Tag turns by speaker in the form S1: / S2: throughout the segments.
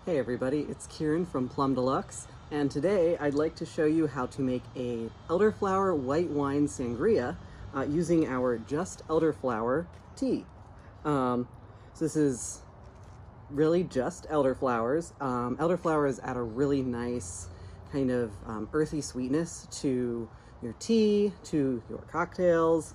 S1: Hey everybody, it's Ciaran from Plum Deluxe, and today I'd like to show you how to make a elderflower white wine sangria using our Just Elderflower tea. So this is really just elderflowers. Elderflowers add a really nice kind of earthy sweetness to your tea, to your cocktails,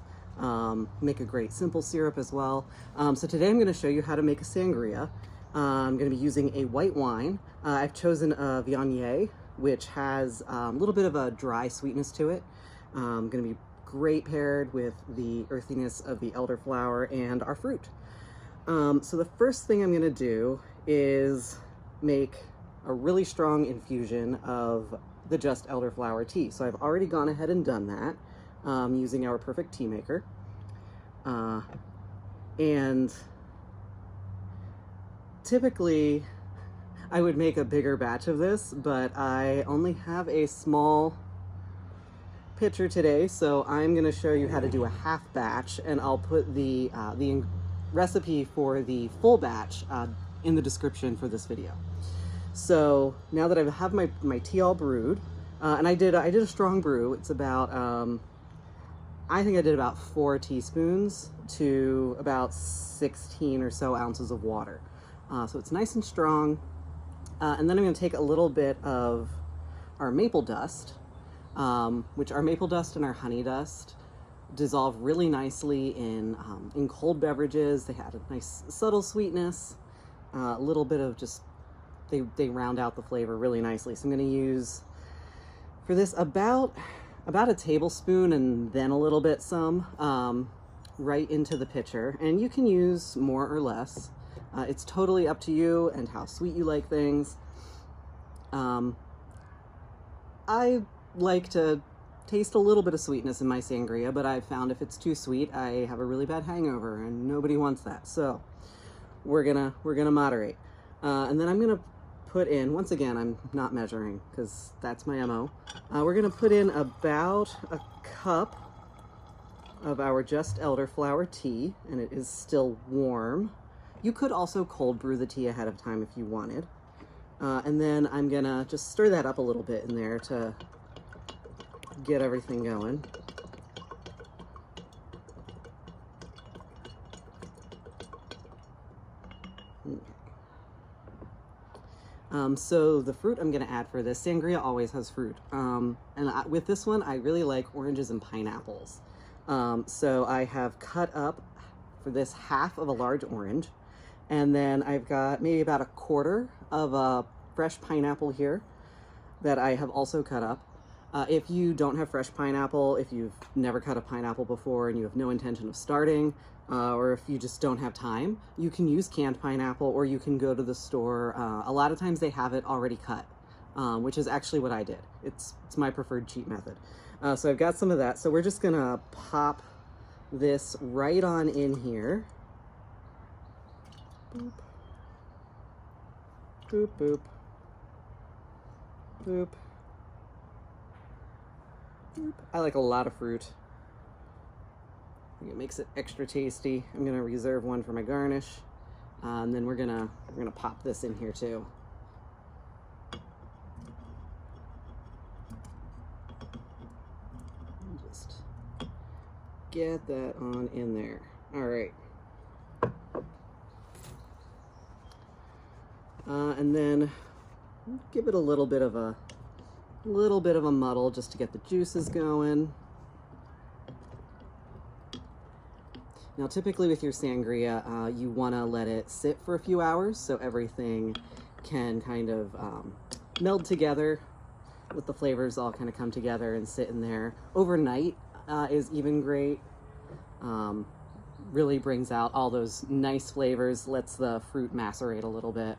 S1: make a great simple syrup as well. So today I'm going to show you how to make a sangria. I'm going to be using a white wine. I've chosen a Viognier, which has a little bit of a dry sweetness to it. Going to be great paired with the earthiness of the elderflower and our fruit. So the first thing I'm going to do is make a really strong infusion of the Just Elderflower tea. So I've already gone ahead and done that using our perfect tea maker. And typically I would make a bigger batch of this, but I only have a small pitcher today, so I'm going to show you how to do a half batch, and I'll put the recipe for the full batch in the description for this video. So now that I have my tea all brewed, and I did a strong brew. It's about I think I did about 4 teaspoons to about 16 or so ounces of water. So it's nice and strong. And then I'm going to take a little bit of our maple dust, which our maple dust and our honey dust dissolve really nicely in cold beverages. They had a nice subtle sweetness, a little bit of just, they round out the flavor really nicely. So I'm going to use for this about a tablespoon and then a little bit right into the pitcher. And you can use more or less. It's totally up to you and how sweet you like things. I like to taste a little bit of sweetness in my sangria, but I've found if it's too sweet, I have a really bad hangover, and nobody wants that. So we're gonna moderate. And then I'm gonna put in, once again, I'm not measuring because that's my MO. We're gonna put in about a cup of our Just Elderflower tea, and it is still warm. You could also cold brew the tea ahead of time if you wanted. And then I'm gonna just stir that up a little bit in there to get everything going. So the fruit I'm gonna add for this, sangria always has fruit. With this one, I really like oranges and pineapples. So I have cut up for this half of a large orange. And then I've got maybe about a quarter of a fresh pineapple here that I have also cut up. If you don't have fresh pineapple, if you've never cut a pineapple before and you have no intention of starting, or if you just don't have time, you can use canned pineapple, or you can go to the store. A lot of times they have it already cut, which is actually what I did. It's my preferred cheap method. So I've got some of that. So we're just gonna pop this right on in here. Boop, boop, boop, boop, boop. I like a lot of fruit. I think it makes it extra tasty. I'm gonna reserve one for my garnish, and then we're gonna pop this in here too. Just get that on in there. All right. And then give it a little bit of a muddle just to get the juices going. Now, typically with your sangria, you want to let it sit for a few hours so everything can kind of meld together, let the flavors all kind of come together and sit in there. Overnight is even great. Really brings out all those nice flavors, lets the fruit macerate a little bit.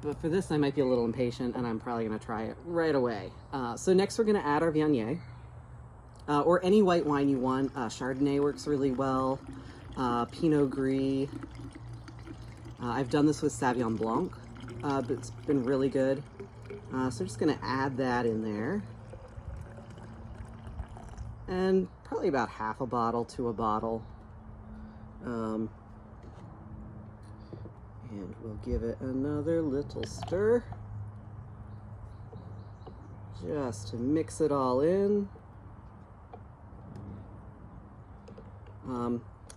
S1: But for this, I might be a little impatient, and I'm probably going to try it right away. So next we're going to add our Viognier, or any white wine you want. Chardonnay works really well, Pinot Gris. I've done this with Sauvignon Blanc, but it's been really good. So I'm just going to add that in there. And probably about half a bottle to a bottle. And we'll give it another little stir, just to mix it all in.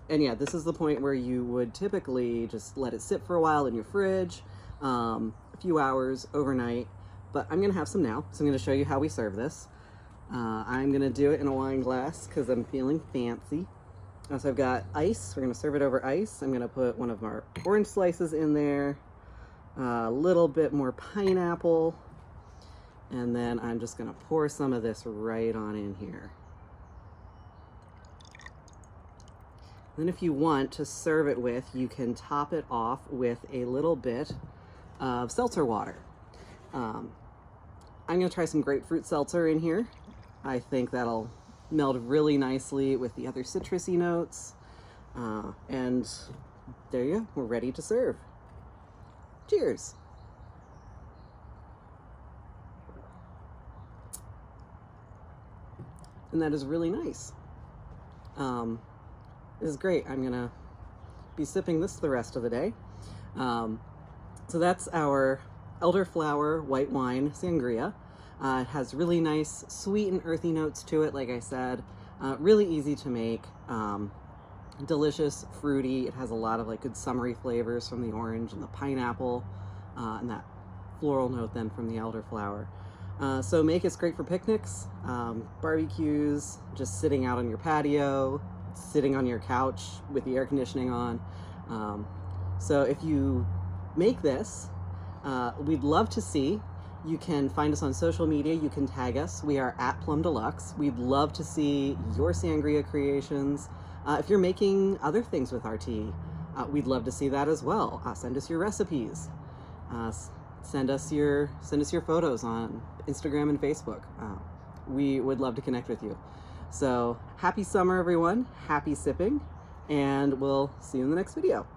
S1: And yeah, this is the point where you would typically just let it sit for a while in your fridge, a few hours, overnight, but I'm gonna have some now, so I'm gonna show you how we serve this. I'm gonna do it in a wine glass because I'm feeling fancy. So I've got ice. We're gonna serve it over ice. I'm gonna put one of our orange slices in there, a little bit more pineapple, and then I'm just gonna pour some of this right on in here. Then if you want to serve it with, you can top it off with a little bit of seltzer water. I'm gonna try some grapefruit seltzer in here. I think that'll meld really nicely with the other citrusy notes. And there you go, we're ready to serve. Cheers. And that is really nice. This is great. I'm gonna be sipping this the rest of the day. So that's our Elderflower white wine sangria. It has really nice sweet and earthy notes to it, like I said. Really easy to make. Delicious, fruity. It has a lot of like good summery flavors from the orange and the pineapple, and that floral note then from the elderflower. So make it great for picnics, barbecues, just sitting out on your patio, sitting on your couch with the air conditioning on. So if you make this, we'd love to see. You can find us on social media. You can tag us. We are at Plum Deluxe. We'd love to see your sangria creations. If you're making other things with our tea, we'd love to see that as well. Send us your recipes. Send us your photos on Instagram and Facebook. We would love to connect with you. So happy summer, everyone. Happy sipping, and we'll see you in the next video.